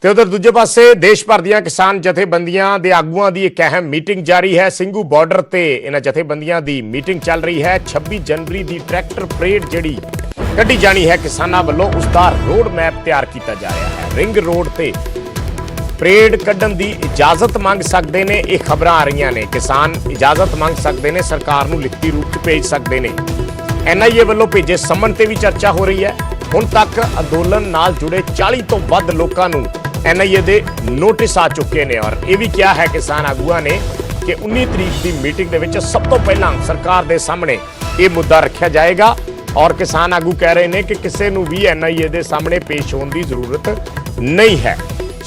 ਤੇ ਉਧਰ ਦੂਜੇ ਪਾਸੇ ਦੇਸ਼ ਭਰ ਦੀਆਂ ਕਿਸਾਨ ਜਥੇਬੰਦੀਆਂ ਦੇ ਆਗੂਆਂ ਦੀ ਇੱਕ ਅਹਿਮ ਮੀਟਿੰਗ ਜਾਰੀ ਹੈ। ਸਿੰਘੂ ਬਾਰਡਰ ਤੇ ਇਹਨਾਂ ਜਥੇਬੰਦੀਆਂ ਦੀ ਮੀਟਿੰਗ ਚੱਲ ਰਹੀ ਹੈ। 26 ਜਨਵਰੀ ਦੀ ਟਰੈਕਟਰ ਪਰੇਡ ਜਿਹੜੀ ਕੱਢੀ ਜਾਣੀ ਹੈ ਕਿਸਾਨਾਂ ਵੱਲੋਂ, ਉਸ ਦਾ ਰੋਡ ਮੈਪ ਤਿਆਰ ਕੀਤਾ ਜਾ ਰਿਹਾ ਹੈ। ਰਿੰਗ ਰੋਡ ਤੇ ਪਰੇਡ ਕੱਢਣ ਦੀ ਇਜਾਜ਼ਤ ਮੰਗ ਸਕਦੇ ਨੇ, ਇਹ ਖਬਰਾਂ ਆ ਰਹੀਆਂ ਨੇ। ਕਿਸਾਨ ਇਜਾਜ਼ਤ ਮੰਗ ਸਕਦੇ ਨੇ, ਸਰਕਾਰ ਨੂੰ ਲਿਖਤੀ ਰੂਪ 'ਚ ਭੇਜ ਸਕਦੇ ਨੇ। NIA ਵੱਲੋਂ ਭੇਜੇ ਸੰਮਨ ਤੇ ਵੀ ਚਰਚਾ ਹੋ ਰਹੀ ਹੈ। ਹੁਣ ਤੱਕ ਅੰਦੋਲਨ ਨਾਲ ਜੁੜੇ 40 ਤੋਂ ਵੱਧ ਲੋਕਾਂ ਨੂੰ NIA ਦੇ ਨੋਟਿਸ ਆ ਚੁੱਕੇ ਨੇ ਔਰ ਇਹ ਵੀ ਕਿਹਾ ਹੈ ਕਿਸਾਨ ਆਗੂਆਂ ਨੇ ਕਿ 19 ਤਰੀਕ ਦੀ ਮੀਟਿੰਗ ਦੇ ਵਿੱਚ ਸਭ ਤੋਂ ਪਹਿਲਾਂ ਸਰਕਾਰ ਦੇ ਸਾਹਮਣੇ ਇਹ ਮੁੱਦਾ ਰੱਖਿਆ ਜਾਏਗਾ ਔਰ ਕਿਸਾਨ ਆਗੂ ਕਹਿ ਰਹੇ ਨੇ ਕਿ ਕਿਸੇ ਨੂੰ ਵੀ NIA ਦੇ ਸਾਹਮਣੇ ਪੇਸ਼ ਹੋਣ ਦੀ ਜ਼ਰੂਰਤ ਨਹੀਂ ਹੈ।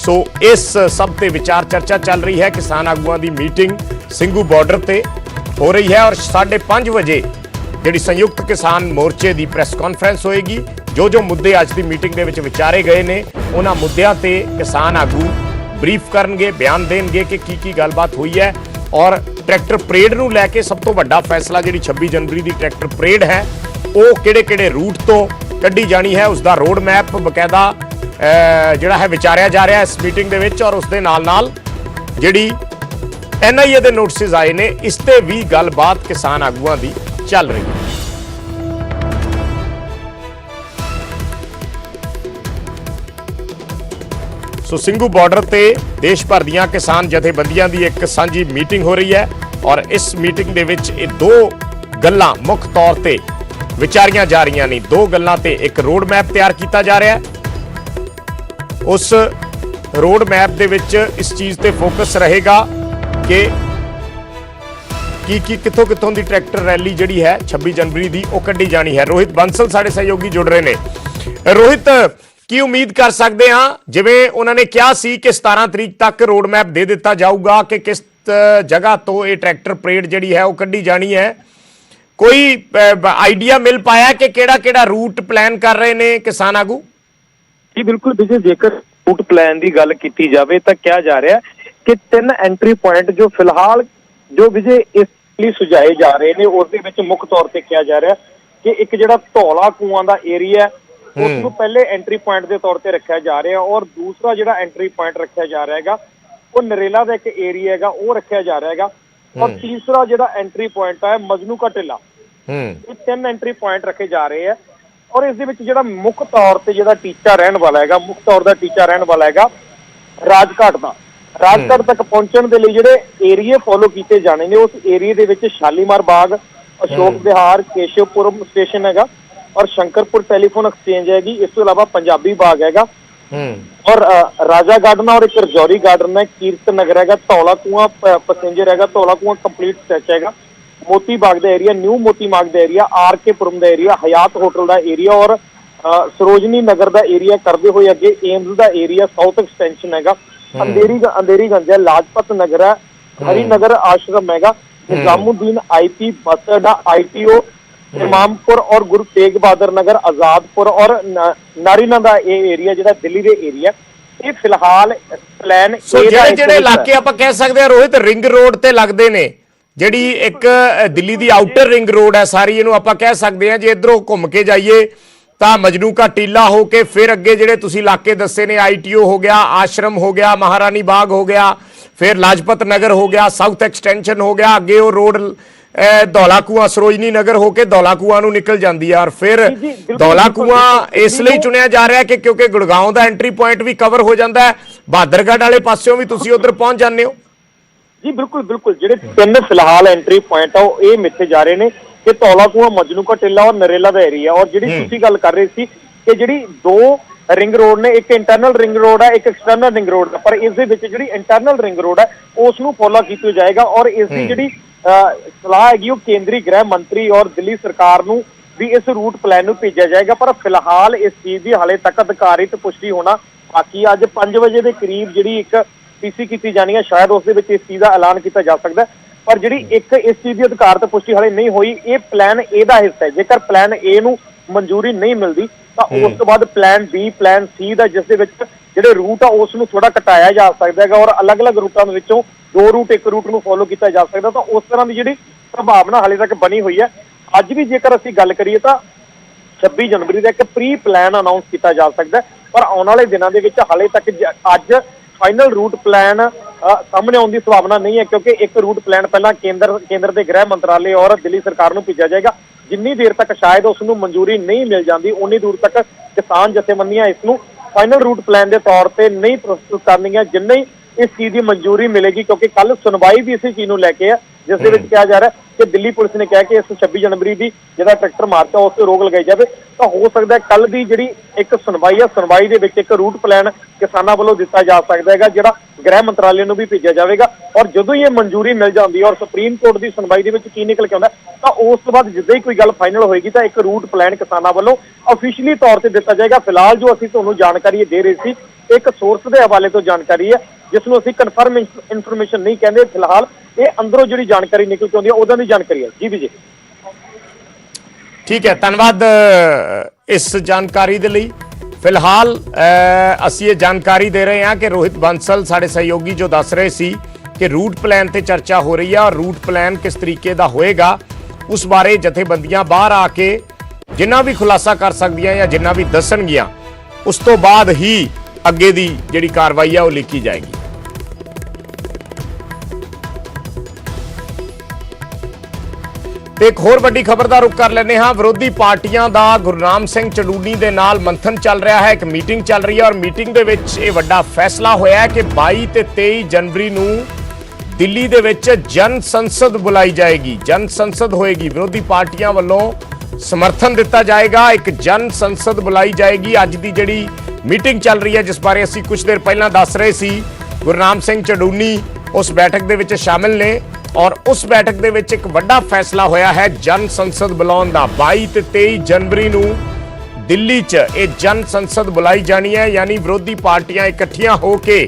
ਸੋ ਇਸ ਸਭ ਤੇ ਵਿਚਾਰ ਚਰਚਾ ਚੱਲ ਰਹੀ ਹੈ। ਕਿਸਾਨ ਆਗੂਆਂ ਦੀ ਮੀਟਿੰਗ ਸਿੰਘੂ ਬਾਰਡਰ ਤੇ ਹੋ ਰਹੀ ਹੈ ਔਰ 5:30 ਵਜੇ ਜਿਹੜੀ ਸੰਯੁਕਤ ਕਿਸਾਨ ਮੋਰਚੇ ਦੀ ਪ੍ਰੈਸ ਕਾਨਫਰੰਸ ਹੋਏਗੀ। ਜੋ ਮੁੱਦੇ ਅੱਜ ਦੀ ਮੀਟਿੰਗ ਦੇ ਵਿੱਚ ਵਿਚਾਰੇ ਗਏ ਨੇ ਉਹਨਾਂ ਮੁੱਦਿਆਂ ਤੇ ਕਿਸਾਨ ਆਗੂ ਬਰੀਫ ਕਰਨਗੇ, ਬਿਆਨ ਦੇਣਗੇ ਕਿ ਕੀ ਗੱਲਬਾਤ ਹੋਈ ਹੈ ਔਰ ਟਰੈਕਟਰ ਪਰੇਡ ਨੂੰ ਲੈ ਕੇ ਸਭ ਤੋਂ ਵੱਡਾ ਫੈਸਲਾ ਜਿਹੜੀ 26 ਜਨਵਰੀ ਦੀ ਟਰੈਕਟਰ ਪਰੇਡ ਹੈ ਉਹ ਕਿਹੜੇ ਰੂਟ ਤੋਂ ਕੱਢੀ ਜਾਣੀ ਹੈ, ਉਸ ਦਾ ਰੋਡ ਮੈਪ ਬਕਾਇਦਾ ਜਿਹੜਾ ਹੈ ਵਿਚਾਰਿਆ ਜਾ ਰਿਹਾ ਇਸ ਮੀਟਿੰਗ ਦੇ ਵਿੱਚ ਔਰ ਉਸ ਦੇ ਨਾਲ ਜਿਹੜੀ NIA ਦੇ ਨੋਟਿਸ ਆਏ ਨੇ ਇਸ ਤੇ ਵੀ ਗੱਲਬਾਤ ਕਿਸਾਨ ਆਗੂਆਂ ਦੀ ਚੱਲ ਰਹੀ ਹੈ। ਸੋ ਸਿੰਘੂ ਬਾਰਡਰ ਤੇ ਦੇਸ਼ ਭਰ ਦੀਆਂ ਕਿਸਾਨ ਜਥੇਬੰਦੀਆਂ ਦੀ ਇੱਕ ਸਾਂਝੀ ਮੀਟਿੰਗ ਹੋ ਰਹੀ ਹੈ ਔਰ ਇਸ ਮੀਟਿੰਗ ਦੇ ਵਿੱਚ ਇਹ ਦੋ ਗੱਲਾਂ ਮੁੱਖ ਤੌਰ ਤੇ ਵਿਚਾਰੀਆਂ ਜਾ ਰਹੀਆਂ ਨੇ। ਦੋ ਗੱਲਾਂ ਤੇ ਇੱਕ ਰੋਡ ਮੈਪ ਤਿਆਰ ਕੀਤਾ ਜਾ ਰਿਹਾ ਹੈ। ਉਸ ਰੋਡ ਮੈਪ ਦੇ ਵਿੱਚ ਇਸ ਚੀਜ਼ ਤੇ ਫੋਕਸ ਰਹੇਗਾ ਕਿ ਕਿੱਥੋਂ ਦੀ ਟਰੈਕਟਰ ਰੈਲੀ ਜਿਹੜੀ ਹੈ 26 ਜਨਵਰੀ ਦੀ ਉਹ ਕੱਢੀ ਜਾਣੀ ਹੈ। ਰੋਹਿਤ ਬੰਸਲ ਸਾਡੇ ਸਹਿਯੋਗੀ ਜੁੜ ਰਹੇ ਨੇ। ਰੋਹਿਤ, ਕੀ ਉਮੀਦ ਕਰ ਸਕਦੇ ਹਾਂ? ਜਿਵੇਂ ਉਹਨਾਂ ਨੇ ਕਿਹਾ ਸੀ ਕਿ 17 ਤਰੀਕ ਤੱਕ ਰੋਡ ਮੈਪ ਦੇ ਦਿੱਤਾ ਜਾਊਗਾ ਕਿ ਕਿਸ ਜਗ੍ਹਾ ਤੋਂ ਇਹ ਟਰੈਕਟਰ ਪਰੇਡ ਜਿਹੜੀ ਹੈ ਉਹ ਕੱਢੀ ਜਾਣੀ ਹੈ। ਕੋਈ ਆਈਡੀਆ ਮਿਲ ਪਾਇਆ ਕਿ ਕਿਹੜਾ ਰੂਟ ਪਲਾਨ ਕਰ ਰਹੇ ਨੇ ਕਿਸਾਨ ਆਗੂ? ਜੀ ਬਿਲਕੁਲ ਵਿਜੇ, ਜੇਕਰ ਰੂਟ ਪਲਾਨ ਦੀ ਗੱਲ ਕੀਤੀ ਜਾਵੇ ਤਾਂ ਕਿਹਾ ਜਾ ਰਿਹਾ ਕਿ 3 ਐਂਟਰੀ ਪੁਆਇੰਟ ਜੋ ਫਿਲਹਾਲ ਜੋ ਵਿਜੇ ਇਸ ਲਈ ਸੁਝਾਏ ਜਾ ਰਹੇ ਨੇ ਉਸ ਦੇ ਵਿੱਚ ਮੁੱਖ ਤੌਰ ਤੇ ਕਿਹਾ ਜਾ ਰਿਹਾ ਕਿ ਇੱਕ ਜਿਹੜਾ ਧੌਲਾ ਕੂਆਂ ਦਾ ਏਰੀਆ ਉਸ ਨੂੰ ਪਹਿਲੇ ਐਂਟਰੀ ਪੁਆਇੰਟ ਦੇ ਤੌਰ ਤੇ ਰੱਖਿਆ ਜਾ ਰਿਹਾ ਔਰ ਦੂਸਰਾ ਜਿਹੜਾ ਐਂਟਰੀ ਪੁਆਇੰਟ ਰੱਖਿਆ ਜਾ ਰਿਹਾ ਹੈਗਾ ਉਹ ਨਰੇਲਾ ਦਾ ਇੱਕ ਏਰੀਆ ਹੈਗਾ ਉਹ ਰੱਖਿਆ ਜਾ ਰਿਹਾ ਹੈਗਾ ਔਰ ਤੀਸਰਾ ਜਿਹੜਾ ਐਂਟਰੀ ਪੁਆਇੰਟ ਹੈ ਮਜਨੂ ਕਾ ਟਿੱਲਾ। ਇਹ 3 ਐਂਟਰੀ ਪੁਆਇੰਟ ਰੱਖੇ ਜਾ ਰਹੇ ਆ ਔਰ ਇਸ ਦੇ ਵਿੱਚ ਜਿਹੜਾ ਮੁੱਖ ਤੌਰ ਤੇ ਜਿਹੜਾ ਟੀਚਾ ਰਹਿਣ ਵਾਲਾ ਹੈਗਾ ਰਾਜਘਾਟ ਦਾ। ਰਾਜਘਾਟ ਤੱਕ ਪਹੁੰਚਣ ਦੇ ਲਈ ਜਿਹੜੇ ਏਰੀਏ ਫੋਲੋ ਕੀਤੇ ਜਾਣੇ ਨੇ ਉਸ ਏਰੀਏ ਦੇ ਵਿੱਚ ਸ਼ਾਲੀਮਾਰ ਬਾਗ, ਅਸ਼ੋਕ ਵਿਹਾਰ, ਕੇਸ਼ਵਪੁਰਮ ਸਟੇਸ਼ਨ ਹੈਗਾ ਔਰ ਸ਼ੰਕਰਪੁਰ ਟੈਲੀਫੋਨ ਐਕਸਚੇਂਜ ਹੈਗੀ। ਇਸ ਤੋਂ ਇਲਾਵਾ ਪੰਜਾਬੀ ਬਾਗ ਹੈਗਾ ਔਰ ਰਾਜਾ ਗਾਰਡਨ ਔਰ ਇੱਕ ਰਜੌਰੀ ਗਾਰਡਨ ਹੈ, ਕੀਰਤਨ ਨਗਰ ਹੈਗਾ, ਧੌਲਾ ਕੂਆਂ ਪੈਸੇਂਜਰ ਹੈਗਾ, ਧੌਲਾ ਕੂਆਂ ਕੰਪਲੀਟ ਸਟ੍ਰੈਚ ਹੈਗਾ, ਮੋਤੀ ਬਾਗ ਦਾ ਏਰੀਆ, ਨਿਊ ਮੋਤੀ ਬਾਗ ਦਾ ਏਰੀਆ, RK ਪੁਰਮ ਦਾ ਏਰੀਆ, ਹਯਾਤ ਹੋਟਲ ਦਾ ਏਰੀਆ ਔਰ ਸਰੋਜਨੀ ਨਗਰ ਦਾ ਏਰੀਆ ਕਰਦੇ ਹੋਏ ਅੱਗੇ ਏਮਜ਼ ਦਾ ਏਰੀਆ ਸਾਊਥ ਐਕਸਟੈਂਸ਼ਨ ਹੈਗਾ, ਅੰਧੇਰੀਗੰਜ ਹੈ, ਲਾਜਪਤ ਨਗਰ ਹੈ, ਹਰੀ ਨਗਰ ਆਸ਼ਰਮ ਹੈਗਾ, ਨਿਜ਼ਾਮੁद्दीन IP ਬੱਸ ਅੱਡਾ, ITO ਇਮਾਮਪੁਰ ਔਰ ਗੁਰੂ ਤੇਗ ਬਹਾਦਰ ਨਗਰ, ਆਜ਼ਾਦਪੁਰ ਔਰ ਨਾਰੀਨਾ ਦਾ ਇਹ ਏਰੀਆ ਜਿਹੜਾ ਦਿੱਲੀ ਦੇ ਏਰੀਆ ਇਹ ਫਿਲਹਾਲ ਪਲਾਨ। ਸੋ ਜਿਹੜੇ ਇਲਾਕੇ ਆਪਾਂ ਕਹਿ ਸਕਦੇ ਹਾਂ ਰੋਹਿਤ ਰਿੰਗ ਰੋਡ ਤੇ ਲੱਗਦੇ ਨੇ, ਜਿਹੜੀ ਇੱਕ ਦਿੱਲੀ ਦੀ ਆਊਟਰ ਰਿੰਗ ਰੋਡ ਹੈ ਸਾਰੀ, ਇਹਨੂੰ ਆਪਾਂ ਕਹਿ ਸਕਦੇ ਹਾਂ ਜੇ ਇਧਰੋਂ ਘੁੰਮ ਕੇ ਜਾਈਏ ਤਾਂ ਮਜਨੂ ਕਾ ਟੀਲਾ ਹੋ ਕੇ ਫਿਰ ਅੱਗੇ ਜਿਹੜੇ ਤੁਸੀਂ ਇਲਾਕੇ ਦੱਸੇ ਨੇ ITO ਹੋ ਗਿਆ, ਆਸ਼ਰਮ ਹੋ ਗਿਆ, ਮਹਾਰਾਣੀ ਬਾਗ ਹੋ ਗਿਆ, ਫਿਰ ਲਾਜਪਤ ਨਗਰ ਹੋ ਗਿਆ, ਸਾਊਥ ਐਕਸਟੈਂਸ਼ਨ ਹੋ ਗਿਆ, ਅੱਗੇ ਉਹ ਰੋਡ ਧੌਲਾ ਕੂਆਂ ਸਰੋਜਨੀ ਨਗਰ ਹੋ ਕੇ ਧੌਲਾ ਕੂਆਂ ਨੂੰ ਨਿਕਲ ਜਾਂਦੀ ਹੈ ਔਰ ਫਿਰ ਧੌਲਾ ਕੂਆਂ ਇਸ ਲਈ ਚੁਣਿਆ ਜਾ ਰਿਹਾ ਕਿ ਕਿਉਂਕਿ ਗੁੜਗਾਉਂ ਦਾ ਐਂਟਰੀ ਪੁਆਇੰਟ ਵੀ ਕਵਰ ਹੋ ਜਾਂਦਾ ਹੈ, ਬਹਾਦਰਗੜ੍ਹ ਵਾਲੇ ਪਾਸਿਓਂ ਵੀ ਤੁਸੀਂ ਉਧਰ ਪਹੁੰਚ ਜਾਂਦੇ ਹੋ। ਜੀ ਬਿਲਕੁਲ ਜਿਹੜੇ 3 ਫਿਲਹਾਲ ਐਂਟਰੀ ਪੁਆਇੰਟ ਆ ਉਹ ਇਹ ਮਿੱਥੇ ਜਾ ਰਹੇ ਨੇ ਕਿ ਧੌਲਾ ਕੂਆਂ, ਮਜਨੂ ਕਾ ਟਿੱਲਾ ਔਰ ਨਰੇਲਾ ਦਾ ਏਰੀਆ ਔਰ ਜਿਹੜੀ ਤੁਸੀਂ ਗੱਲ ਕਰ ਰਹੇ ਸੀ ਕਿ ਜਿਹੜੀ 2 ਰਿੰਗ ਰੋਡ ਨੇ, ਇੱਕ ਇੰਟਰਨਲ ਰਿੰਗ ਰੋਡ ਹੈ, ਇੱਕ ਐਕਸਟਰਨਲ ਰਿੰਗ ਰੋਡ ਹੈ, ਪਰ ਇਸ ਦੇ ਵਿੱਚ ਜਿਹੜੀ ਇੰਟਰਨਲ ਰਿੰਗ ਰੋਡ ਹੈ ਉਸ ਨੂੰ ਫੋਲੋ ਕੀਤਾ ਜਾਏਗਾ ਔਰ ਇਸ ਦੀ ਜਿਹੜੀ ਸਲਾਹ ਹੈਗੀ ਉਹ ਕੇਂਦਰੀ ਗ੍ਰਹਿ ਮੰਤਰੀ ਔਰ ਦਿੱਲੀ ਸਰਕਾਰ ਨੂੰ ਵੀ ਇਸ ਰੂਟ ਪਲਾਨ ਨੂੰ ਭੇਜਿਆ ਜਾਏਗਾ। ਪਰ ਫਿਲਹਾਲ ਇਸ ਚੀਜ਼ ਦੀ ਹਾਲੇ ਤੱਕ ਅਧਿਕਾਰਿਤ ਪੁਸ਼ਟੀ ਹੋਣਾ ਬਾਕੀ। ਅੱਜ 5 ਵਜੇ ਦੇ ਕਰੀਬ ਜਿਹੜੀ ਇੱਕ PC ਕੀਤੀ ਜਾਣੀ ਹੈ, ਸ਼ਾਇਦ ਉਸ ਦੇ ਵਿੱਚ ਇਸ ਚੀਜ਼ ਦਾ ਐਲਾਨ ਕੀਤਾ ਜਾ ਸਕਦਾ, ਪਰ ਜਿਹੜੀ ਇੱਕ ਇਸ ਚੀਜ਼ ਦੀ ਅਧਿਕਾਰਤ ਪੁਸ਼ਟੀ ਹਾਲੇ ਨਹੀਂ ਹੋਈ। ਇਹ ਪਲਾਨ A ਦਾ ਹਿੱਸਾ ਹੈ। ਜੇਕਰ ਪਲਾਨ A ਨੂੰ ਮਨਜ਼ੂਰੀ ਨਹੀਂ ਮਿਲਦੀ ਤਾਂ ਉਸ ਤੋਂ ਬਾਅਦ ਪਲਾਨ B, ਪਲਾਨ C ਦਾ, ਜਿਸ ਦੇ ਵਿੱਚ ਜਿਹੜੇ ਰੂਟ ਆ ਉਸ ਨੂੰ ਥੋੜਾ ਘਟਾਇਆ ਜਾ ਸਕਦਾ ਹੈਗਾ ਔਰ ਅਲੱਗ-ਅਲੱਗ ਰੂਟਾਂ ਦੇ ਵਿੱਚੋਂ 2 ਰੂਟ ਇੱਕ ਰੂਟ ਨੂੰ ਫੋਲੋ ਕੀਤਾ ਜਾ ਸਕਦਾ। ਤਾਂ ਉਸ ਤਰ੍ਹਾਂ ਦੀ ਜਿਹੜੀ ਸੰਭਾਵਨਾ ਹਾਲੇ ਤੱਕ ਬਣੀ ਹੋਈ ਹੈ। ਅੱਜ ਵੀ ਜੇਕਰ ਅਸੀਂ ਗੱਲ ਕਰੀਏ ਤਾਂ 26 ਜਨਵਰੀ ਦਾ ਇੱਕ ਪ੍ਰੀ ਪਲਾਨ ਅਨਾਉਂਸ ਕੀਤਾ ਜਾ ਸਕਦਾ ਪਰ ਆਉਣ ਵਾਲੇ ਦਿਨਾਂ ਦੇ ਵਿੱਚ ਹਾਲੇ ਤੱਕ ਅੱਜ ਫਾਈਨਲ ਰੂਟ ਪਲਾਨ ਸਾਹਮਣੇ ਆਉਣ ਦੀ ਸੰਭਾਵਨਾ ਨਹੀਂ ਹੈ, ਕਿਉਂਕਿ ਇੱਕ ਰੂਟ ਪਲਾਨ ਪਹਿਲਾਂ ਕੇਂਦਰ ਦੇ ਗ੍ਰਹਿ ਮੰਤਰਾਲੇ ਔਰ ਦਿੱਲੀ ਸਰਕਾਰ ਨੂੰ ਭੇਜਿਆ ਜਾਏਗਾ। ਜਿੰਨੀ ਦੇਰ ਤੱਕ ਸ਼ਾਇਦ ਉਸ ਨੂੰ ਮਨਜ਼ੂਰੀ ਨਹੀਂ ਮਿਲ ਜਾਂਦੀ, ਉਨੀ ਦੂਰ ਤੱਕ ਕਿਸਾਨ ਜਥੇਬੰਦੀਆਂ ਇਸ ਨੂੰ ਫਾਈਨਲ ਰੂਟ ਪਲਾਨ ਦੇ ਤੌਰ ਤੇ ਨਹੀਂ ਪ੍ਰਸਤੁਤ ਕਰਨਗੀਆਂ ਜਿੰਨੇ ਹੀ ਇਸ ਚੀਜ਼ ਦੀ ਮਨਜ਼ੂਰੀ ਮਿਲੇਗੀ। ਕਿਉਂਕਿ ਕੱਲ ਸੁਣਵਾਈ ਵੀ ਇਸੇ ਚੀਜ਼ ਨੂੰ ਲੈ ਕੇ ਹੈ, ਜਿਸ ਦੇ ਵਿੱਚ ਕਿਹਾ ਜਾ ਰਿਹਾ ਕਿ ਦਿੱਲੀ ਪੁਲਿਸ ਨੇ ਕਿਹਾ ਕਿ ਇਸ 26 ਜਨਵਰੀ ਦੀ ਜਿਹੜਾ ਟਰੈਕਟਰ ਮਾਰਚ ਹੈ ਉਸ ਤੇ ਰੋਕ ਲਗਾਈ ਜਾਵੇ। ਤਾਂ ਹੋ ਸਕਦਾ ਹੈ ਕੱਲ ਦੀ ਜਿਹੜੀ ਇੱਕ ਸੁਣਵਾਈ ਹੈ, ਸੁਣਵਾਈ ਦੇ ਵਿੱਚ ਇੱਕ ਰੂਟ ਪਲਾਨ ਕਿਸਾਨਾਂ ਵੱਲੋਂ ਦਿੱਤਾ ਜਾ ਸਕਦਾ ਹੈਗਾ, ਜਿਹੜਾ ਗ੍ਰਹਿ ਮੰਤਰਾਲੇ ਨੂੰ ਵੀ ਭੇਜਿਆ ਜਾਵੇਗਾ। ਔਰ ਜਦੋਂ ਹੀ ਇਹ ਮਨਜ਼ੂਰੀ ਮਿਲ ਜਾਂਦੀ ਹੈ ਔਰ ਸੁਪਰੀਮ ਕੋਰਟ ਦੀ ਸੁਣਵਾਈ ਦੇ ਵਿੱਚ ਕੀ ਨਿਕਲ ਕੇ ਆਉਂਦਾ, ਤਾਂ ਉਸ ਤੋਂ ਬਾਅਦ ਜਿੱਦਾਂ ਹੀ ਕੋਈ ਗੱਲ ਫਾਈਨਲ ਹੋਏਗੀ ਤਾਂ ਇੱਕ ਰੂਟ ਪਲਾਨ ਕਿਸਾਨਾਂ ਵੱਲੋਂ ਅਫੀਸ਼ੀਅਲੀ ਤੌਰ ਤੇ ਦਿੱਤਾ ਜਾਏਗਾ। ਫਿਲਹਾਲ ਜੋ ਅਸੀਂ ਤੁਹਾਨੂੰ ਜਾਣਕਾਰੀ ਦੇ ਰਹੇ ਸੀ, ਇੱਕ ਸੋਰਸ ਦੇ ਹਵਾਲੇ ਤੋਂ ਜਾਣਕਾਰੀ ਹੈ, ਜਿਸ ਨੂੰ ਅਸੀਂ ਕਨਫਰਮ ਇਨਫੋਰਮੇਸ਼ਨ ਨਹੀਂ ਕਹਿੰਦੇ। ਫਿਲਹਾਲ ਇਹ ਅੰਦਰੋਂ ਜਿਹੜੀ ਜਾਣਕਾਰੀ ਨਿਕਲ ਕੇ ਆਉਂਦੀ ਹੈ ਉਹਦਾਂ ਦੀ ਜਾਣਕਾਰੀ ਹੈ। ਜੀ ਵਿਜੇ, ਠੀਕ ਹੈ, ਧੰਨਵਾਦ ਇਸ ਜਾਣਕਾਰੀ ਦੇ ਲਈ। ਫਿਲਹਾਲ ਅਸੀਂ ਇਹ ਜਾਣਕਾਰੀ ਦੇ ਰਹੇ ਹਾਂ ਕਿ ਰੋਹਿਤ ਬੰਸਲ ਸਾਡੇ ਸਹਿਯੋਗੀ ਜੋ ਦੱਸ ਰਹੇ ਸੀ ਕਿ ਰੂਟ ਪਲਾਨ ਤੇ ਚਰਚਾ ਹੋ ਰਹੀ ਹੈ ਔਰ ਰੂਟ ਪਲਾਨ ਕਿਸ ਤਰੀਕੇ ਦਾ ਹੋਏਗਾ ਉਸ ਬਾਰੇ ਜਥੇਬੰਦੀਆਂ ਬਾਹਰ ਆ ਕੇ ਜਿੰਨਾ ਵੀ ਖੁਲਾਸਾ ਕਰ ਸਕਦੀਆਂ ਜਾਂ ਜਿੰਨਾ ਵੀ ਦੱਸਣਗੀਆਂ ਉਸ ਤੋਂ ਬਾਅਦ ਹੀ ਅੱਗੇ ਦੀ ਜਿਹੜੀ ਕਾਰਵਾਈ ਹੈ ਉਹ ਲਿਖੀ ਜਾਏਗੀ। ਤੇ ਇੱਕ ਹੋਰ ਵੱਡੀ ਖਬਰ ਦਾ ਰੁਖ ਕਰ ਲੈਂਦੇ ਹਾਂ। ਵਿਰੋਧੀ ਪਾਰਟੀਆਂ ਦਾ ਗੁਰਨਾਮ ਸਿੰਘ ਚੜੂਨੀ ਦੇ ਨਾਲ ਮੰਥਨ ਚੱਲ ਰਿਹਾ ਹੈ, ਇੱਕ ਮੀਟਿੰਗ ਚੱਲ ਰਹੀ ਹੈ ਔਰ ਮੀਟਿੰਗ ਦੇ ਵਿੱਚ ਇਹ ਵੱਡਾ ਫੈਸਲਾ ਹੋਇਆ ਹੈ ਕਿ 22 ਤੇ 23 ਜਨਵਰੀ ਨੂੰ ਦਿੱਲੀ ਦੇ ਵਿੱਚ ਜਨ ਸੰਸਦ ਬੁਲਾਈ ਜਾਏਗੀ, ਜਨ ਸੰਸਦ ਹੋਏਗੀ। ਵਿਰੋਧੀ ਪਾਰਟੀਆਂ ਵੱਲੋਂ ਸਮਰਥਨ ਦਿੱਤਾ ਜਾਏਗਾ, ਇੱਕ ਜਨ ਸੰਸਦ ਬੁਲਾਈ ਜਾਏਗੀ। ਅੱਜ ਦੀ ਜਿਹੜੀ ਮੀਟਿੰਗ ਚੱਲ ਰਹੀ ਹੈ ਜਿਸ ਬਾਰੇ ਅਸੀਂ ਕੁਝ ਦੇਰ ਪਹਿਲਾਂ ਦੱਸ ਰਹੇ ਸੀ, ਗੁਰਨਾਮ ਸਿੰਘ ਚੜੂਨੀ ਉਸ ਬੈਠਕ ਦੇ ਵਿੱਚ ਸ਼ਾਮਿਲ ਨੇ ਔਰ ਉਸ ਬੈਠਕ ਦੇ ਵਿੱਚ ਇੱਕ ਵੱਡਾ ਫੈਸਲਾ ਹੋਇਆ ਹੈ ਜਨ ਸੰਸਦ ਬੁਲਾਉਣ ਦਾ। 22 ਤੇ 23 ਜਨਵਰੀ ਨੂੰ ਦਿੱਲੀ 'ਚ ਇਹ ਜਨ ਸੰਸਦ ਬੁਲਾਈ ਜਾਣੀ ਹੈ, ਯਾਨੀ ਵਿਰੋਧੀ ਪਾਰਟੀਆਂ ਇਕੱਠੀਆਂ ਹੋ ਕੇ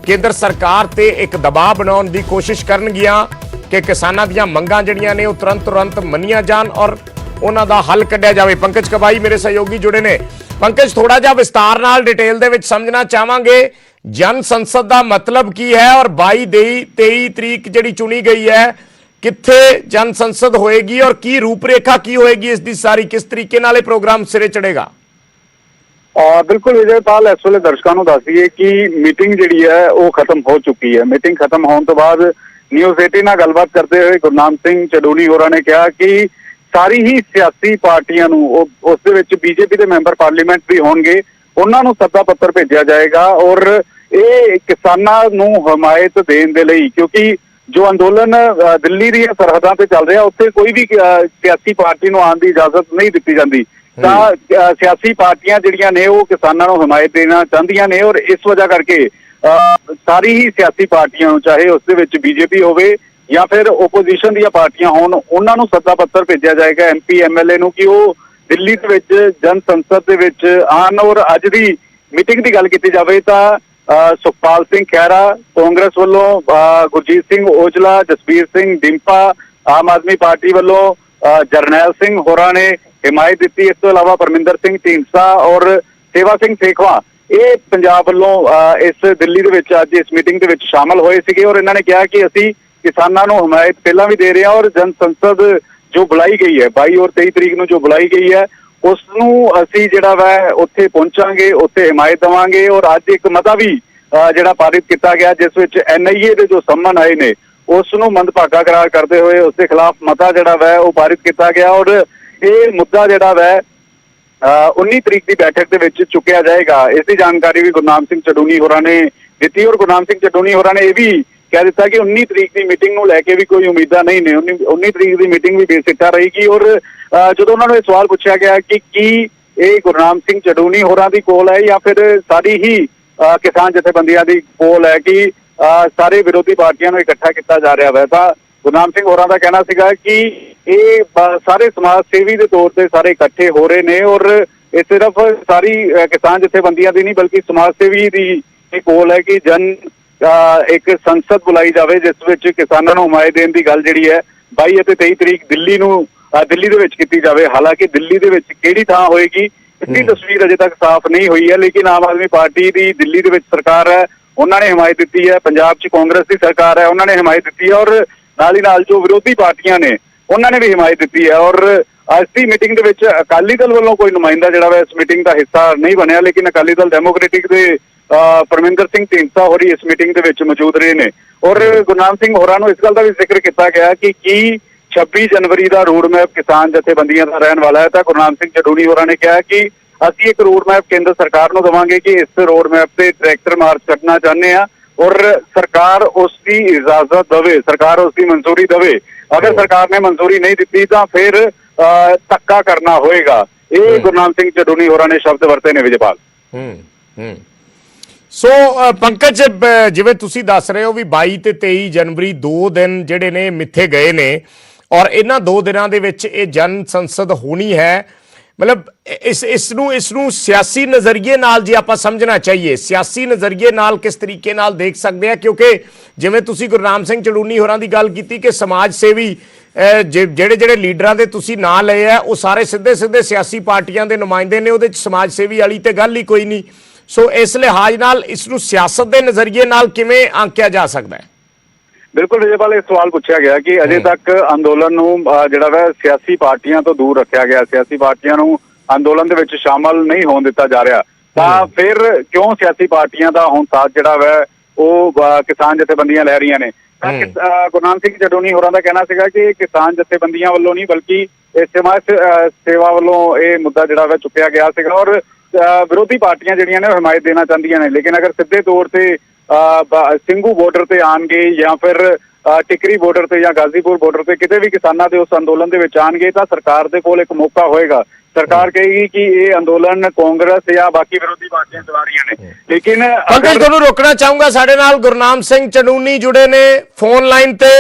ਕੇਂਦਰ ਸਰਕਾਰ ਤੇ ਇੱਕ ਦਬਾਅ ਬਣਾਉਣ ਦੀ ਕੋਸ਼ਿਸ਼ ਕਰਨਗੀਆਂ ਕਿ ਕਿਸਾਨਾਂ ਦੀਆਂ ਮੰਗਾਂ ਜਿਹੜੀਆਂ ਨੇ ਉਹ ਤੁਰੰਤ ਮੰਨੀਆਂ ਜਾਣ ਔਰ ਉਹਨਾਂ ਦਾ ਹੱਲ ਕੱਢਿਆ ਜਾਵੇ। ਪੰਕਜ ਕਬਾਈ ਮੇਰੇ ਸਹਿਯੋਗੀ ਜੁੜੇ ਨੇ। ਪੰਕਜ, ਥੋੜਾ ਜਿਹਾ ਵਿਸਤਾਰ ਨਾਲ ਡਿਟੇਲ ਦੇ ਵਿੱਚ ਸਮਝਣਾ ਚਾਹਾਂਗੇ ਜਨ ਸੰਸਦ ਦਾ ਮਤਲਬ ਕੀ ਹੈ ਔਰ 22 23 ਤਰੀਕ ਜਿਹੜੀ ਚੁਣੀ ਗਈ ਹੈ ਕਿੱਥੇ ਜਨ ਸੰਸਦ ਹੋਏਗੀ ਔਰ ਕੀ ਰੂਪਰੇਖਾ ਕੀ ਹੋਏਗੀ ਇਸ ਦੀ ਸਾਰੀ, ਕਿਸ ਤਰੀਕੇ ਨਾਲ ਇਹ ਪ੍ਰੋਗਰਾਮ ਸਿਰੇ ਚੜੇਗਾ? ਬਿਲਕੁਲ ਵਿਜੇਪਾਲ, ਇਸ ਵੇਲੇ ਦਰਸ਼ਕਾਂ ਨੂੰ ਦੱਸ ਦਈਏ ਕਿ ਮੀਟਿੰਗ ਜਿਹੜੀ ਹੈ ਉਹ ਖਤਮ ਹੋ ਚੁੱਕੀ ਹੈ। ਮੀਟਿੰਗ ਖਤਮ ਹੋਣ ਤੋਂ ਬਾਅਦ ਨਿਊਜ਼ 18 ਨਾਲ ਗੱਲਬਾਤ ਕਰਦੇ ਹੋਏ ਗੁਰਨਾਮ ਸਿੰਘ ਚੜੂਨੀ ਹੋਰਾਂ ਨੇ ਕਿਹਾ ਕਿ ਸਾਰੀ ਹੀ ਸਿਆਸੀ ਪਾਰਟੀਆਂ ਨੂੰ ਉਸ ਦੇ ਵਿੱਚ ਬੀਜੇਪੀ ਦੇ ਮੈਂਬਰ ਪਾਰਲੀਮੈਂਟ ਵੀ ਹੋਣਗੇ, ਉਹਨਾਂ ਨੂੰ ਸੱਦਾ ਪੱਤਰ ਭੇਜਿਆ ਜਾਏਗਾ ਔਰ ਇਹ ਕਿਸਾਨਾਂ ਨੂੰ ਹਮਾਇਤ ਦੇਣ ਦੇ ਲਈ, ਕਿਉਂਕਿ ਜੋ ਅੰਦੋਲਨ ਦਿੱਲੀ ਦੀਆਂ ਸਰਹੱਦਾਂ ਤੇ ਚੱਲ ਰਿਹਾ ਉੱਥੇ ਕੋਈ ਵੀ ਸਿਆਸੀ ਪਾਰਟੀ ਨੂੰ ਆਉਣ ਦੀ ਇਜਾਜ਼ਤ ਨਹੀਂ ਦਿੱਤੀ ਜਾਂਦੀ, ਤਾਂ ਸਿਆਸੀ ਪਾਰਟੀਆਂ ਜਿਹੜੀਆਂ ਨੇ ਉਹ ਕਿਸਾਨਾਂ ਨੂੰ ਹਮਾਇਤ ਦੇਣਾ ਚਾਹੁੰਦੀਆਂ ਨੇ ਔਰ ਇਸ ਵਜ੍ਹਾ ਕਰਕੇ ਸਾਰੀ ਹੀ ਸਿਆਸੀ ਪਾਰਟੀਆਂ ਨੂੰ, ਚਾਹੇ ਉਸ ਦੇ ਵਿੱਚ ਬੀਜੇਪੀ ਹੋਵੇ ਜਾਂ ਫਿਰ ਓਪੋਜੀਸ਼ਨ ਦੀਆਂ ਪਾਰਟੀਆਂ ਹੋਣ, ਉਹਨਾਂ ਨੂੰ ਸੱਦਾ ਪੱਤਰ ਭੇਜਿਆ ਜਾਏਗਾ MP MLA ਨੂੰ ਕਿ ਉਹ ਦਿੱਲੀ ਦੇ ਵਿੱਚ ਜਨ ਸੰਸਦ ਦੇ ਵਿੱਚ ਆਉਣ। ਔਰ ਅੱਜ ਦੀ ਮੀਟਿੰਗ ਦੀ ਗੱਲ ਕੀਤੀ ਜਾਵੇ ਤਾਂ ਸੁਖਪਾਲ ਸਿੰਘ ਖਹਿਰਾ ਕਾਂਗਰਸ ਵੱਲੋਂ, ਗੁਰਜੀਤ ਸਿੰਘ ਔਜਲਾ, ਜਸਬੀਰ ਸਿੰਘ ਡਿੰਪਾ ਆਮ ਆਦਮੀ ਪਾਰਟੀ ਵੱਲੋਂ, ਜਰਨੈਲ ਸਿੰਘ ਹੋਰਾਂ ਨੇ ਹਮਾਇਤ ਦਿੱਤੀ। ਇਸ ਤੋਂ ਇਲਾਵਾ ਪਰਮਿੰਦਰ ਸਿੰਘ ਢੀਂਡਸਾ ਔਰ ਸੇਵਾ ਸਿੰਘ ਸੇਖਵਾ ਇਹ ਪੰਜਾਬ ਵੱਲੋਂ ਇਸ ਦਿੱਲੀ ਦੇ ਵਿੱਚ ਅੱਜ ਇਸ ਮੀਟਿੰਗ ਦੇ ਵਿੱਚ ਸ਼ਾਮਲ ਹੋਏ ਸੀਗੇ ਔਰ ਇਹਨਾਂ ਨੇ ਕਿਹਾ ਕਿ ਅਸੀਂ ਕਿਸਾਨਾਂ ਨੂੰ ਹਮਾਇਤ ਪਹਿਲਾਂ ਵੀ ਦੇ ਰਹੇ ਹਾਂ ਔਰ ਜਨ ਸੰਸਦ ਜੋ ਬੁਲਾਈ ਗਈ ਹੈ 22 ਔਰ 23 ਤਰੀਕ ਨੂੰ ਜੋ ਬੁਲਾਈ ਗਈ ਹੈ ਉਸ ਨੂੰ ਅਸੀਂ ਜਿਹੜਾ ਵਾ ਉੱਥੇ ਪਹੁੰਚਾਂਗੇ, ਉੱਥੇ ਹਮਾਇਤ ਦੇਵਾਂਗੇ। ਔਰ ਅੱਜ ਇੱਕ ਮਤਾ ਵੀ ਜਿਹੜਾ ਪਾਰਿਤ ਕੀਤਾ ਗਿਆ ਜਿਸ ਵਿੱਚ NIA ਦੇ ਜੋ ਸੰਮਨ ਆਏ ਨੇ ਉਸ ਨੂੰ ਮੰਦਭਾਗਾ ਕਰਾਰ ਕਰਦੇ ਹੋਏ ਉਸ ਦੇ ਖਿਲਾਫ ਮਤਾ ਜਿਹੜਾ ਵਾ ਉਹ ਪਾਰਿਤ ਕੀਤਾ ਗਿਆ ਔਰ ਇਹ ਮੁੱਦਾ ਜਿਹੜਾ ਵਾ 19 ਤਰੀਕ ਦੀ ਬੈਠਕ ਦੇ ਵਿੱਚ ਚੁੱਕਿਆ ਜਾਏਗਾ। ਇਸ ਦੀ ਜਾਣਕਾਰੀ ਵੀ ਗੁਰਨਾਮ ਸਿੰਘ ਚੜੂਨੀ ਹੋਰਾਂ ਨੇ ਦਿੱਤੀ ਔਰ ਗੁਰਨਾਮ ਸਿੰਘ ਚੜੂਨੀ ਹੋਰਾਂ ਨੇ ਇਹ ਵੀ ਕਹਿ ਦਿੱਤਾ ਕਿ 19 ਤਰੀਕ ਦੀ ਮੀਟਿੰਗ ਨੂੰ ਲੈ ਕੇ ਵੀ ਕੋਈ ਉਮੀਦਾਂ ਨਹੀਂ ਨੇ, 19 ਤਰੀਕ ਦੀ ਮੀਟਿੰਗ ਵੀ ਬੇਸਿੱਟਾ ਰਹੇਗੀ। ਔਰ ਜਦੋਂ ਉਹਨਾਂ ਨੂੰ ਇਹ ਸਵਾਲ ਪੁੱਛਿਆ ਗਿਆ ਕਿ ਕੀ ਇਹ ਗੁਰਨਾਮ ਸਿੰਘ ਚੜੂਨੀ ਹੋਰਾਂ ਦੀ ਕੋਲ ਹੈ ਜਾਂ ਫਿਰ ਸਾਰੀ ਹੀ ਕਿਸਾਨ ਜਥੇਬੰਦੀਆਂ ਦੀ ਕੋਲ ਹੈ ਕਿ ਸਾਰੇ ਵਿਰੋਧੀ ਪਾਰਟੀਆਂ ਨੂੰ ਇਕੱਠਾ ਕੀਤਾ ਜਾ ਰਿਹਾ ਹੈ, ਤਾਂ ਗੁਰਨਾਮ ਸਿੰਘ ਹੋਰਾਂ ਦਾ ਕਹਿਣਾ ਸੀਗਾ ਕਿ ਇਹ ਸਾਰੇ ਸਮਾਜ ਸੇਵੀ ਦੇ ਤੌਰ ਤੇ ਸਾਰੇ ਇਕੱਠੇ ਹੋ ਰਹੇ ਨੇ ਔਰ ਇਹ ਸਿਰਫ ਸਾਰੀ ਕਿਸਾਨ ਜਥੇਬੰਦੀਆਂ ਦੀ ਨਹੀਂ ਬਲਕਿ ਸਮਾਜ ਸੇਵੀ ਦੀ ਇਹ ਕੋਲ ਹੈ ਕਿ ਇੱਕ ਸੰਸਦ ਬੁਲਾਈ ਜਾਵੇ ਜਿਸ ਵਿੱਚ ਕਿਸਾਨਾਂ ਨੂੰ ਹਮਾਇਤ ਦੇਣ ਦੀ ਗੱਲ ਜਿਹੜੀ ਹੈ 22 ਅਤੇ 23 ਤਰੀਕ ਦਿੱਲੀ ਦੇ ਵਿੱਚ ਕੀਤੀ ਜਾਵੇ। ਹਾਲਾਂਕਿ ਦਿੱਲੀ ਦੇ ਵਿੱਚ ਕਿਹੜੀ ਥਾਂ ਹੋਏਗੀ ਇਸਦੀ ਤਸਵੀਰ ਅਜੇ ਤੱਕ ਸਾਫ਼ ਨਹੀਂ ਹੋਈ ਹੈ, ਲੇਕਿਨ ਆਮ ਆਦਮੀ ਪਾਰਟੀ ਦੀ ਦਿੱਲੀ ਦੇ ਵਿੱਚ ਸਰਕਾਰ ਹੈ, ਉਹਨਾਂ ਨੇ ਹਮਾਇਤ ਦਿੱਤੀ ਹੈ। ਪੰਜਾਬ 'ਚ ਕਾਂਗਰਸ ਦੀ ਸਰਕਾਰ ਹੈ, ਉਹਨਾਂ ਨੇ ਹਮਾਇਤ ਦਿੱਤੀ ਹੈ ਔਰ ਨਾਲ ਹੀ ਨਾਲ ਜੋ ਵਿਰੋਧੀ ਪਾਰਟੀਆਂ ਨੇ ਉਹਨਾਂ ਨੇ ਵੀ ਹਮਾਇਤ ਦਿੱਤੀ ਹੈ ਔਰ ਅੱਜ ਦੀ ਮੀਟਿੰਗ ਦੇ ਵਿੱਚ ਅਕਾਲੀ ਦਲ ਵੱਲੋਂ ਕੋਈ ਨੁਮਾਇੰਦਾ ਜਿਹੜਾ ਵਾ ਇਸ ਮੀਟਿੰਗ ਦਾ ਹਿੱਸਾ ਨਹੀਂ ਬਣਿਆ, ਲੇਕਿਨ ਅਕਾਲੀ ਦਲ ਡੈਮੋਕ੍ਰੈਟਿਕ ਦੇ ਪਰਮਿੰਦਰ ਸਿੰਘ ਢੀਂਡਸਾ ਹੋਰੀ ਇਸ ਮੀਟਿੰਗ ਦੇ ਵਿੱਚ ਮੌਜੂਦ ਰਹੇ ਨੇ। ਔਰ ਗੁਰਨਾਮ ਸਿੰਘ ਹੋਰਾਂ ਨੂੰ ਇਸ ਗੱਲ ਦਾ ਵੀ ਜ਼ਿਕਰ ਕੀਤਾ ਗਿਆ ਕਿ ਕੀ 26 ਜਨਵਰੀ ਦਾ ਰੋਡ ਮੈਪ ਕਿਸਾਨ ਜਥੇਬੰਦੀਆਂ ਦਾ ਰਹਿਣ ਵਾਲਾ ਹੈ। ਤਾਂ ਗੁਰਨਾਮ ਸਿੰਘ ਚੜੂਨੀ ਹੋਰਾਂ ਨੇ ਕਿਹਾ ਕਿ ਅਸੀਂ ਇੱਕ ਰੋਡ ਮੈਪ ਕੇਂਦਰ ਸਰਕਾਰ ਨੂੰ ਦੇਵਾਂਗੇ ਕਿ ਇਸ ਰੋਡ ਮੈਪ ਤੇ ਟਰੈਕਟਰ ਮਾਰਚ ਕਰਨਾ ਚਾਹੁੰਦੇ ਆ, ਔਰ ਸਰਕਾਰ ਉਸ ਦੀ ਇਜਾਜ਼ਤ ਦੇਵੇ, ਸਰਕਾਰ ਉਸ ਦੀ ਮਨਜ਼ੂਰੀ ਦੇਵੇ। ਅਗਰ ਸਰਕਾਰ ਨੇ ਮਨਜ਼ੂਰੀ ਨਹੀਂ ਦਿੱਤੀ ਤਾਂ ਫਿਰ ਧੱਕਾ ਕਰਨਾ ਹੋਏਗਾ। ਇਹ ਗੁਰਨਾਮ ਸਿੰਘ ਚੜੂਨੀ ਹੋਰਾਂ ਨੇ ਸ਼ਬਦ ਵਰਤੇ ਨੇ ਵਿਜੇਪਾਲ। ਸੋ ਪੰਕਜ, ਜਿਵੇਂ ਤੁਸੀਂ ਦੱਸ ਰਹੇ ਹੋ ਵੀ 22 ਤੇ 23 ਜਨਵਰੀ 2 ਦਿਨ ਜਿਹੜੇ ਨੇ ਮਿੱਥੇ ਗਏ ਨੇ, ਔਰ ਇਹਨਾਂ 2 ਦਿਨਾਂ ਦੇ ਵਿੱਚ ਇਹ ਜਨ ਸੰਸਦ ਹੋਣੀ ਹੈ। ਮਤਲਬ ਇਸ ਨੂੰ ਸਿਆਸੀ ਨਜ਼ਰੀਏ ਨਾਲ ਜੇ ਆਪਾਂ ਸਮਝਣਾ ਚਾਹੀਏ, ਸਿਆਸੀ ਨਜ਼ਰੀਏ ਨਾਲ ਕਿਸ ਤਰੀਕੇ ਨਾਲ ਦੇਖ ਸਕਦੇ ਆ? ਕਿਉਂਕਿ ਜਿਵੇਂ ਤੁਸੀਂ ਗੁਰਨਾਮ ਸਿੰਘ ਚੜੂਨੀ ਹੋਰਾਂ ਦੀ ਗੱਲ ਕੀਤੀ ਕਿ ਸਮਾਜ ਸੇਵੀ ਜਿਹੜੇ ਲੀਡਰਾਂ ਦੇ ਤੁਸੀਂ ਨਾਂ ਲਏ ਆ ਉਹ ਸਾਰੇ ਸਿੱਧੇ ਸਿਆਸੀ ਪਾਰਟੀਆਂ ਦੇ ਨੁਮਾਇੰਦੇ ਨੇ, ਉਹਦੇ 'ਚ ਸਮਾਜ ਸੇਵੀ ਵਾਲੀ ਤੇ ਗੱਲ ਹੀ ਕੋਈ ਨਹੀਂ। ਸੋ ਇਸ ਲਿਹਾਜ਼ ਨਾਲ ਇਸ ਨੂੰ ਸਿਆਸਤ ਦੇ ਨਜ਼ਰੀਏ ਨਾਲ ਕਿਵੇਂ ਆਂਕਿਆ ਜਾ ਸਕਦਾ ਹੈ? ਬਿਲਕੁਲ ਵਿਜੇਪਾਲ, ਇਹ ਸਵਾਲ ਪੁੱਛਿਆ ਗਿਆ ਕਿ ਅਜੇ ਤੱਕ ਅੰਦੋਲਨ ਨੂੰ ਜਿਹੜਾ ਵਾ ਸਿਆਸੀ ਪਾਰਟੀਆਂ ਤੋਂ ਦੂਰ ਰੱਖਿਆ ਗਿਆ, ਸਿਆਸੀ ਪਾਰਟੀਆਂ ਨੂੰ ਅੰਦੋਲਨ ਦੇ ਵਿੱਚ ਸ਼ਾਮਲ ਨਹੀਂ ਹੋਣ ਦਿੱਤਾ ਜਾ ਰਿਹਾ, ਤਾਂ ਫਿਰ ਕਿਉਂ ਸਿਆਸੀ ਪਾਰਟੀਆਂ ਦਾ ਹੁਣ ਸਾਥ ਜਿਹੜਾ ਵਾ ਉਹ ਕਿਸਾਨ ਜਥੇਬੰਦੀਆਂ ਲੈ ਰਹੀਆਂ ਨੇ? ਗੁਰਨਾਮ ਸਿੰਘ ਚੜੂਨੀ ਹੋਰਾਂ ਦਾ ਕਹਿਣਾ ਸੀਗਾ ਕਿ ਕਿਸਾਨ ਜਥੇਬੰਦੀਆਂ ਵੱਲੋਂ ਨਹੀਂ ਬਲਕਿ ਸਮਾਜ ਸੇਵਾ ਵੱਲੋਂ ਇਹ ਮੁੱਦਾ ਜਿਹੜਾ ਵਾ ਚੁੱਕਿਆ ਗਿਆ ਸੀਗਾ, ਔਰ ਵਿਰੋਧੀ ਪਾਰਟੀਆਂ ਜਿਹੜੀਆਂ ਨੇ ਉਹ ਹਮਾਇਤ ਦੇਣਾ ਚਾਹੁੰਦੀਆਂ ਨੇ। ਲੇਕਿਨ ਅਗਰ ਸਿੱਧੇ ਤੌਰ ਤੇ ਸਿੰਘੂ ਬਾਰਡਰ ਤੇ ਆਣਗੇ ਜਾਂ ਫਿਰ ਟਿਕਰੀ ਬਾਰਡਰ ਤੇ ਜਾਂ ਗਾਜ਼ੀਪੁਰ ਬਾਰਡਰ ਤੇ ਕਿਤੇ ਵੀ ਕਿਸਾਨਾਂ ਦੇ ਉਸ ਅੰਦੋਲਨ ਦੇ ਵਿੱਚ ਆਣਗੇ ਤਾਂ ਸਰਕਾਰ ਦੇ ਕੋਲ ਇੱਕ ਮੌਕਾ ਹੋਏਗਾ। ਸਰਕਾਰ ਕਹੇਗੀ ਕਿ ਇਹ ਅੰਦੋਲਨ ਕਾਂਗਰਸ ਜਾਂ ਬਾਕੀ ਵਿਰੋਧੀ ਪਾਰਟੀਆਂ ਚਲਾ ਰਹੀਆਂ ਨੇ। ਲੇਕਿਨ ਅਗਰ ਤੁਹਾਨੂੰ ਰੋਕਣਾ ਚਾਹੂੰਗਾ, ਸਾਡੇ ਨਾਲ ਗੁਰਨਾਮ ਸਿੰਘ ਚੜੂਨੀ ਜੁੜੇ ਨੇ ਫੋਨ ਲਾਈਨ ਤੇ।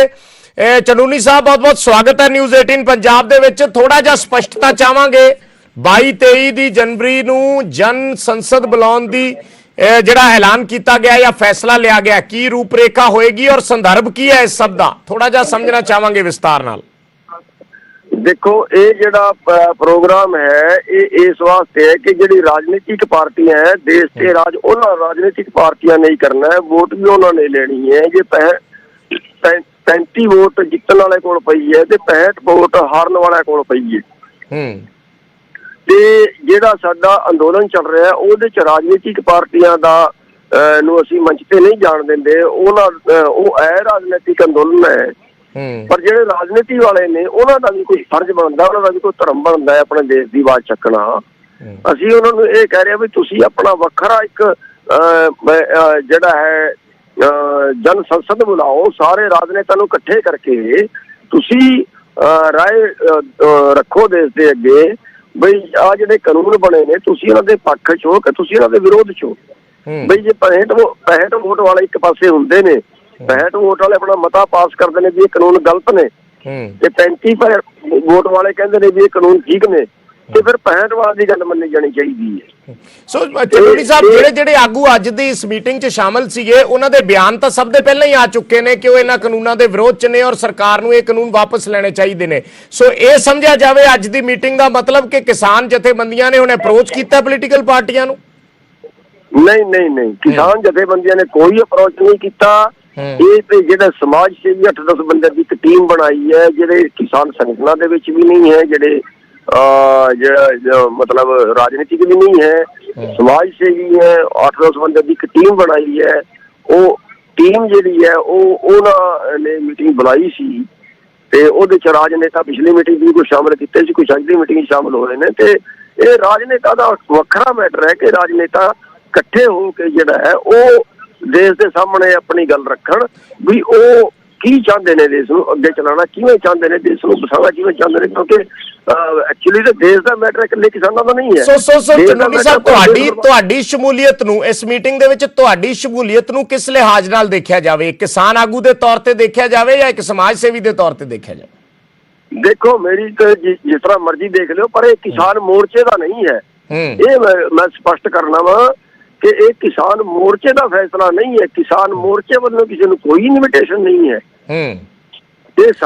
ਚੜੂਨੀ ਸਾਹਿਬ, ਬਹੁਤ-ਬਹੁਤ ਸਵਾਗਤ ਹੈ ਨਿਊਜ਼ 18 ਪੰਜਾਬ ਦੇ ਵਿੱਚ। ਥੋੜਾ ਜਿਹਾ ਸਪਸ਼ਟਤਾ ਚਾਹਾਂਗੇ, 22-23 ਦੀ ਜਨਵਰੀ ਨੂੰ ਜਨ ਸੰਸਦ ਬੁਲਾਉਣ ਦੀ ਜਿਹੜਾ ਐਲਾਨ ਕੀਤਾ ਗਿਆ ਜਾਂ ਫੈਸਲਾ ਲਿਆ ਗਿਆ, ਕੀ ਰੂਪਰੇਖਾ ਹੋਏਗੀ ਔਰ ਸੰਦਰਭ ਕੀ ਹੈ ਇਸ ਸਭ ਦਾ? ਥੋੜਾ ਜਿਹਾ ਸਮਝਣਾ ਚਾਹਾਂਗੇ ਵਿਸਤਾਰ ਨਾਲ। ਦੇਖੋ, ਇਹ ਜਿਹੜਾ ਪ੍ਰੋਗਰਾਮ ਹੈ ਇਹ ਇਸ ਵਾਸਤੇ ਹੈ ਕਿ ਜਿਹੜੀ ਰਾਜਨੀਤਿਕ ਪਾਰਟੀਆਂ ਹੈ ਦੇਸ਼ ਤੇ ਰਾਜ, ਉਹਨਾਂ ਰਾਜਨੀਤਿਕ ਪਾਰਟੀਆਂ ਨੇ ਹੀ ਕਰਨਾ ਹੈ, ਵੋਟ ਵੀ ਉਹਨਾਂ ਨੇ ਲੈਣੀ ਹੈ। ਜੇ 35 ਵੋਟ ਜਿੱਤਣ ਵਾਲੇ ਕੋਲ ਪਈ ਹੈ ਤੇ 65 ਵੋਟ ਹਾਰਨ ਵਾਲੇ ਕੋਲ ਪਈ ਹੈ। ਤੇ ਜਿਹੜਾ ਸਾਡਾ ਅੰਦੋਲਨ ਚੱਲ ਰਿਹਾ ਉਹਦੇ ਚ ਰਾਜਨੀਤਿਕ ਪਾਰਟੀਆਂ ਦਾ ਨੂੰ ਅਸੀਂ ਮੰਚ ਤੇ ਨਹੀਂ ਜਾਣ ਦਿੰਦੇ। ਉਹ ਰਾਜਨੀਤਿਕ ਅੰਦੋਲਨ ਹੈ, ਪਰ ਜਿਹੜੇ ਰਾਜਨੀਤੀ ਵਾਲੇ ਨੇ ਉਹਨਾਂ ਦਾ ਵੀ ਕੋਈ ਫਰਜ਼ ਬਣਦਾ, ਉਹਨਾਂ ਦਾ ਵੀ ਕੋਈ ਧਰਮ ਬਣਦਾ ਹੈ ਆਪਣੇ ਦੇਸ਼ ਦੀ ਆਵਾਜ਼ ਚੱਕਣਾ। ਅਸੀਂ ਉਹਨਾਂ ਨੂੰ ਇਹ ਕਹਿ ਰਹੇ ਹਾਂ ਵੀ ਤੁਸੀਂ ਆਪਣਾ ਵੱਖਰਾ ਇੱਕ ਜਿਹੜਾ ਹੈ ਜਨ ਸੰਸਦ ਬੁਲਾਓ, ਸਾਰੇ ਰਾਜਨੇਤਾ ਨੂੰ ਇਕੱਠੇ ਕਰਕੇ ਤੁਸੀਂ ਰਾਏ ਰੱਖੋ ਦੇਸ਼ ਦੇ ਅੱਗੇ ਬਈ ਆ ਜਿਹੜੇ ਕਾਨੂੰਨ ਬਣੇ ਨੇ ਤੁਸੀਂ ਉਹਨਾਂ ਦੇ ਪੱਖ ਚ ਹੋ ਕਿ ਤੁਸੀਂ ਉਹਨਾਂ ਦੇ ਵਿਰੋਧ ਚ ਹੋ। ਬਈ ਜੇ 65 ਵੋਟ ਵਾਲੇ ਇੱਕ ਪਾਸੇ ਹੁੰਦੇ ਨੇ, 65 ਵੋਟ ਵਾਲੇ ਆਪਣਾ ਮਤਾ ਪਾਸ ਕਰਦੇ ਨੇ ਵੀ ਇਹ ਕਾਨੂੰਨ ਗਲਤ ਨੇ, ਤੇ 35 ਵੋਟ ਵਾਲੇ ਕਹਿੰਦੇ ਨੇ ਵੀ ਇਹ ਕਾਨੂੰਨ ਠੀਕ ਨੇ, ਤੇ ਫਿਰ 65 ਵਾਲੇ ਦੀ ਗੱਲ ਮੰਨੀ ਜਾਣੀ ਚਾਹੀਦੀ ਹੈ। ਸੋ ਚੜੂਨੀ ਸਾਹਿਬ, ਜਿਹੜੇ ਆਗੂ ਅੱਜ ਦੀ ਇਸ ਮੀਟਿੰਗ 'ਚ ਸ਼ਾਮਲ ਸੀਗੇ ਉਹਨਾਂ ਦੇ ਬਿਆਨ ਤਾਂ ਸਭ ਦੇ ਪਹਿਲਾਂ ਹੀ ਆ ਚੁੱਕੇ ਨੇ ਕਿ ਉਹ ਇਹਨਾਂ ਕਾਨੂੰਨਾਂ ਦੇ ਵਿਰੋਧ 'ਚ ਨੇ ਔਰ ਸਰਕਾਰ ਨੂੰ ਇਹ ਕਾਨੂੰਨ ਵਾਪਸ ਲੈਣੇ ਚਾਹੀਦੇ ਨੇ। ਸੋ ਇਹ ਸਮਝਿਆ ਜਾਵੇ ਅੱਜ ਦੀ ਮੀਟਿੰਗ ਦਾ ਮਤਲਬ ਕਿ ਕਿਸਾਨ ਜਥੇਬੰਦੀਆਂ ਨੇ ਹੁਣ ਅਪਰੋਚ ਕੀਤਾ ਪੋਲੀਟੀਕਲ ਪਾਰਟੀਆਂ ਨੂੰ? ਨਹੀਂ, ਕਿਸਾਨ ਜਥੇਬੰਦੀਆਂ ਨੇ ਕੋਈ ਅਪਰੋਚ ਨਹੀਂ ਕੀਤਾ। ਇਹ ਤੇ ਜਿਹੜਾ ਸਮਾਜ ਸੇਵੀ 8-10 ਬੰਦੇ ਦੀ ਇੱਕ ਟੀਮ ਬਣਾਈ ਹੈ, ਜਿਹੜੇ ਕਿਸਾਨ ਸੰਗਠਨਾਂ ਦੇ ਵਿੱਚ ਵੀ ਨਹੀਂ ਹੈ, ਜਿਹੜੇ ਜਿਹੜਾ ਮਤਲਬ ਰਾਜਨੀਤਿਕ ਵੀ ਨਹੀਂ ਹੈ, ਸਮਾਜ ਸੇਵੀ ਹੈ, 8-10 ਬੰਦੇ ਦੀ ਇੱਕ ਟੀਮ ਬਣਾਈ ਹੈ। ਉਹ ਟੀਮ ਜਿਹੜੀ ਹੈ ਉਹਨਾਂ ਨੇ ਮੀਟਿੰਗ ਬੁਲਾਈ ਸੀ ਤੇ ਉਹਦੇ ਚ ਰਾਜਨੇਤਾ ਪਿਛਲੀ ਮੀਟਿੰਗ ਵੀ ਕੋਈ ਸ਼ਾਮਲ ਕੀਤੇ ਸੀ, ਕੁਝ ਅੱਜ ਦੀ ਮੀਟਿੰਗ ਸ਼ਾਮਲ ਹੋ ਰਹੇ ਨੇ। ਤੇ ਇਹ ਰਾਜਨੇਤਾ ਦਾ ਵੱਖਰਾ ਮੈਟਰ ਹੈ ਕਿ ਰਾਜਨੇਤਾ ਇਕੱਠੇ ਹੋ ਕੇ ਜਿਹੜਾ ਹੈ ਉਹ ਦੇਸ਼ ਦੇ ਸਾਹਮਣੇ ਆਪਣੀ ਗੱਲ ਰੱਖਣ ਵੀ ਉਹ ਕੀ ਚਾਹੁੰਦੇ ਨੇ, ਦੇਸ਼ ਨੂੰ ਅੱਗੇ ਚਲਾਉਣਾ ਕਿਵੇਂ ਚਾਹੁੰਦੇ ਨੇ, ਦੇਸ਼ ਨੂੰ ਬਸਾਉਣਾ ਕਿਵੇਂ ਚਾਹੁੰਦੇ ਨੇ, ਕਿਉਂਕਿ ਐਕਚੁਅਲੀ ਤਾਂ ਦੇਸ਼ ਦਾ ਮੈਟਰ ਇਕੱਲੇ ਕਿਸਾਨਾਂ ਦਾ ਨਹੀਂ ਹੈ। ਸੋ ਚੜੂਨੀ ਸਾਹਿਬ, ਤੁਹਾਡੀ ਸ਼ਮੂਲੀਅਤ ਨੂੰ ਇਸ ਮੀਟਿੰਗ ਦੇ ਵਿੱਚ ਤੁਹਾਡੀ ਸ਼ਮੂਲੀਅਤ ਨੂੰ ਕਿਸ ਲਿਹਾਜ਼ ਨਾਲ ਦੇਖਿਆ ਜਾਵੇ? ਕਿਸਾਨ ਆਗੂ ਦੇ ਤੌਰ ਤੇ ਦੇਖਿਆ ਜਾਵੇ ਜਾਂ ਇੱਕ ਸਮਾਜ ਸੇਵੀ ਦੇ ਤੌਰ ਤੇ ਦੇਖਿਆ ਜਾਵੇ? ਦੇਖੋ, ਮੇਰੀ ਤਾਂ ਜਿਸ ਤਰ੍ਹਾਂ ਮਰਜ਼ੀ ਦੇਖ ਲਿਓ, ਪਰ ਇਹ ਕਿਸਾਨ ਮੋਰਚੇ ਦਾ ਨਹੀਂ ਹੈ। ਇਹ ਮੈਂ ਸਪਸ਼ਟ ਕਰਨਾ ਵਾ ਕਿ ਇਹ ਕਿਸਾਨ ਮੋਰਚੇ ਦਾ ਫੈਸਲਾ ਨਹੀਂ ਹੈ। ਕਿਸਾਨ ਮੋਰਚੇ ਵੱਲੋਂ ਕਿਸੇ ਨੂੰ ਕੋਈ ਇਨਵੀਟੇਸ਼ਨ ਨਹੀਂ ਹੈ।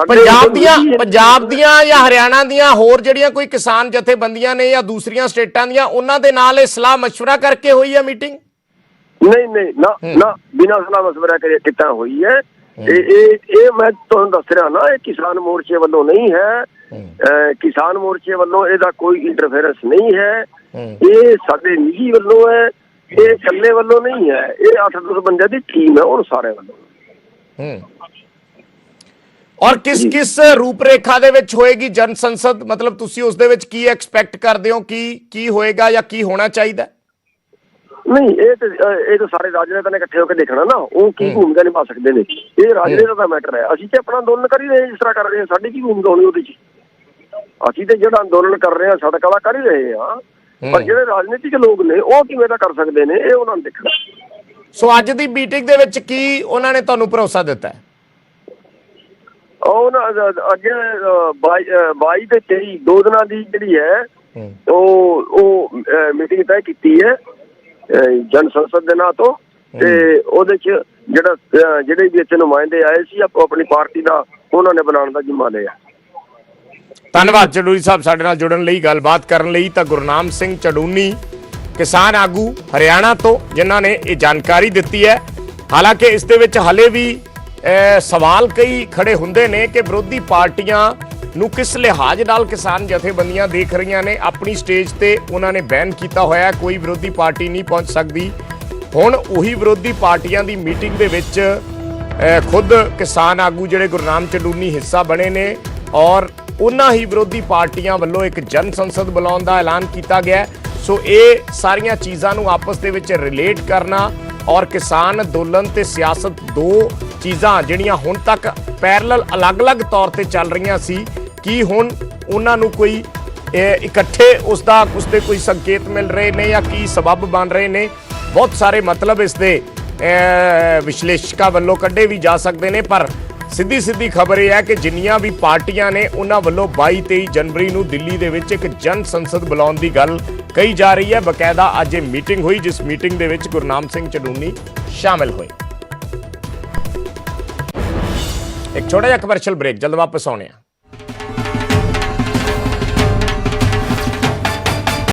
ਪੰਜਾਬ ਦੀਆਂ ਜਾਂ ਹਰਿਆਣਾ ਦੀਆਂ ਹੋਰ ਜਿਹੜੀਆਂ ਕੋਈ ਕਿਸਾਨ ਜਥੇਬੰਦੀਆਂ ਨੇ ਜਾਂ ਦੂਸਰੀਆਂ ਸਟੇਟਾਂ ਦੀਆਂ, ਉਹਨਾਂ ਦੇ ਨਾਲ ਇਹ ਸਲਾਹ ਮਸ਼ਵਰਾ ਕਰਕੇ ਹੋਈ ਹੈ ਮੀਟਿੰਗ? ਨਹੀਂ, ਨਾ ਬਿਨਾਂ ਸਲਾਹ ਮਸ਼ਵਰਾ ਕੀਤਾ ਹੋਈ ਹੈ। ਇਹ ਮੈਂ ਤੁਹਾਨੂੰ ਦੱਸ ਰਿਹਾ ਨਾ, ਇਹ ਕਿਸਾਨ ਮੋਰਚੇ ਵੱਲੋਂ ਨਹੀਂ ਹੈ। ਕਿਸਾਨ ਮੋਰਚੇ ਵੱਲੋਂ ਇਹਦਾ ਕੋਈ ਇੰਟਰਫੇਰੈਂਸ ਨਹੀਂ ਹੈ। ਇਹ ਸਾਡੇ ਨਿੱਜੀ ਵੱਲੋਂ ਹੈ, ਇਹ ਇਕੱਲੇ ਵੱਲੋਂ ਨਹੀਂ ਹੈ, ਇਹ 8-10 ਬੰਦਿਆਂ ਦੀ ਟੀਮ ਹੈ ਉਹ ਸਾਰੇ ਵੱਲੋਂ। ਔਰ ਕਿਸ ਰੂਪਰੇਖਾ ਦੇ ਵਿੱਚ ਹੋਏਗੀ ਜਨ ਸੰਸਦ, ਮਤਲਬ ਤੁਸੀਂ ਉਸ ਦੇ ਵਿੱਚ ਕੀ ਐਕਸਪੈਕਟ ਕਰਦੇ ਹੋ, ਕੀ ਹੋਏਗਾ ਜਾਂ ਕੀ ਹੋਣਾ ਚਾਹੀਦਾ? ਨਹੀਂ, ਇਹ ਤਾਂ ਸਾਰੇ ਰਾਜਨੇਤਾ ਨੇ ਇਕੱਠੇ ਹੋ ਕੇ ਦੇਖਣਾ ਨਾ, ਉਹ ਕੀ ਭੂਮਿਕਾ ਨਿਭਾ ਸਕਦੇ ਨੇ। ਇਹ ਰਾਜਨੇਤਾ ਦਾ ਮੈਟਰ ਹੈ। ਅਸੀਂ ਤੇ ਆਪਣਾ ਅੰਦੋਲਨ ਕਰ ਹੀ ਰਹੇ ਜਿਸ ਤਰ੍ਹਾਂ ਕਰ ਰਹੇ ਹਾਂ, ਸਾਡੀ ਕੀ ਭੂਮਿਕਾ ਹੋਣੀ ਉਹਦੇ 'ਚ? ਅਸੀਂ ਤੇ ਜਿਹੜਾ ਅੰਦੋਲਨ ਕਰ ਰਹੇ ਹਾਂ ਸੜਕ ਵਾਲਾ ਕਰ ਹੀ ਰਹੇ ਹਾਂ, ਪਰ ਜਿਹੜੇ ਰਾਜਨੀਤਿਕ ਲੋਕ ਨੇ ਉਹ ਕਿਵੇਂ ਦਾ ਕਰ ਸਕਦੇ ਨੇ, ਇਹ ਉਹਨਾਂ ਨੂੰ ਦੇਖਣਾ। ਸੋ ਅੱਜ ਦੀ ਮੀਟਿੰਗ ਦੇ ਵਿੱਚ ਕੀ ਉਹਨਾਂ ਨੇ ਤੁਹਾਨੂੰ ਭਰੋਸਾ ਦਿੱਤਾ ਹੈ? ਅੱਗੇ 22 ਤੇ 23 ਦੋ ਦਿਨਾਂ ਦੀ ਜਿਹੜੀ ਹੈ ਉਹ ਮੀਟਿੰਗ ਤੈਅ ਕੀਤੀ ਹੈ ਜਨ ਸੰਸਦ ਦੇ ਨਾਂ ਤੋਂ, ਤੇ ਉਹਦੇ 'ਚ ਜਿਹੜੇ ਵੀ ਇੱਥੇ ਨੁਮਾਇੰਦੇ ਆਏ ਸੀ ਆਪੋ ਆਪਣੀ ਪਾਰਟੀ ਦਾ ਉਹਨਾਂ ਨੇ ਬਣਾਉਣ ਦਾ ਜ਼ਿੰਮਾ ਲਿਆ। ਧੰਨਵਾਦ ਚੜੂਨੀ ਸਾਹਿਬ ਸਾਡੇ ਨਾਲ ਜੁੜਨ ਲਈ, ਗੱਲਬਾਤ ਕਰਨ ਲਈ। ਤਾਂ ਗੁਰਨਾਮ ਸਿੰਘ ਚੜੂਨੀ ਕਿਸਾਨ ਆਗੂ ਹਰਿਆਣਾ ਤੋਂ ਜਿਨ੍ਹਾਂ ਨੇ ਇਹ ਜਾਣਕਾਰੀ ਦਿੱਤੀ ਹੈ। ਹਾਲਾਂਕਿ ਇਸ ਦੇ ਵਿੱਚ ਹਲੇ ਵੀ ਸਵਾਲ ਕਈ ਖੜੇ ਹੁੰਦੇ ਨੇ ਕਿ ਵਿਰੋਧੀ ਪਾਰਟੀਆਂ ਨੂੰ ਕਿਸ ਲਿਹਾਜ਼ ਨਾਲ ਕਿਸਾਨ ਜਥੇਬੰਦੀਆਂ ਦੇਖ ਰਹੀਆਂ ਨੇ। ਆਪਣੀ ਸਟੇਜ ਤੇ ਉਹਨਾਂ ਨੇ ਬੈਨ ਕੀਤਾ ਹੋਇਆ, ਕੋਈ ਵਿਰੋਧੀ ਪਾਰਟੀ ਨਹੀਂ ਪਹੁੰਚ ਸਕਦੀ। ਹੁਣ ਉਹੀ ਵਿਰੋਧੀ ਪਾਰਟੀਆਂ ਦੀ ਮੀਟਿੰਗ ਦੇ ਵਿੱਚ ਖੁਦ ਕਿਸਾਨ ਆਗੂ ਜਿਹੜੇ ਗੁਰਨਾਮ ਚੜੂਨੀ ਹਿੱਸਾ ਬਣੇ ਨੇ, ਔਰ ਉਹਨਾਂ ਹੀ ਵਿਰੋਧੀ ਪਾਰਟੀਆਂ ਵੱਲੋਂ ਇੱਕ ਜਨ ਸੰਸਦ ਬੁਲਾਉਣ ਦਾ ਐਲਾਨ ਕੀਤਾ ਗਿਆ। ਸੋ ਇਹ ਸਾਰੀਆਂ ਚੀਜ਼ਾਂ ਨੂੰ ਆਪਸ ਦੇ ਵਿੱਚ ਰਿਲੇਟ ਕਰਨਾ ਔਰ ਕਿਸਾਨ ਅੰਦੋਲਨ ਤੇ ਸਿਆਸਤ ਦੋ ਚੀਜ਼ਾਂ ਜਿਹੜੀਆਂ ਹੁਣ ਤੱਕ ਪੈਰਲਲ ਅਲੱਗ-ਅਲੱਗ ਤੌਰ ਤੇ ਚੱਲ ਰਹੀਆਂ ਸੀ, ਕੀ ਹੁਣ ਉਹਨਾਂ ਨੂੰ ਕੋਈ ਇਕੱਠੇ ਉਸਦੇ ਕੋਈ ਸੰਕੇਤ ਮਿਲ ਰਹੇ ਨੇ ਜਾਂ ਕੀ ਸਬਬ ਬਣ ਰਹੇ ਨੇ? ਬਹੁਤ ਸਾਰੇ ਮਤਲਬ ਇਸ ਦੇ ਵਿਸ਼ਲੇਸ਼ਕਾਂ ਵੱਲੋਂ ਕੱਢੇ ਵੀ ਜਾ ਸਕਦੇ ਨੇ, ਪਰ ਸਿੱਧੀ ਖਬਰ ਇਹ ਹੈ ਕਿ ਜਿੰਨੀਆਂ ਵੀ ਪਾਰਟੀਆਂ ਨੇ ਉਹਨਾਂ ਵੱਲੋਂ 22-23 ਜਨਵਰੀ ਨੂੰ ਦਿੱਲੀ ਦੇ ਵਿੱਚ ਇੱਕ ਜਨ ਸੰਸਦ ਬੁਲਾਉਣ ਦੀ ਗੱਲ ਕਹੀ ਜਾ ਰਹੀ ਹੈ। ਬਕਾਇਦਾ ਅੱਜ ਇਹ ਮੀਟਿੰਗ ਹੋਈ ਜਿਸ ਮੀਟਿੰਗ ਦੇ ਵਿੱਚ ਗੁਰਨਾਮ ਸਿੰਘ ਚੜੂਨੀ ਸ਼ਾਮਿਲ ਹੋਏ। ਇੱਕ ਛੋਟਾ ਜਿਹਾ ਕਮਰਸ਼ੀਅਲ ਬ੍ਰੇਕ, ਜਲਦ ਵਾਪਸ ਆਉਣੇ ਆ।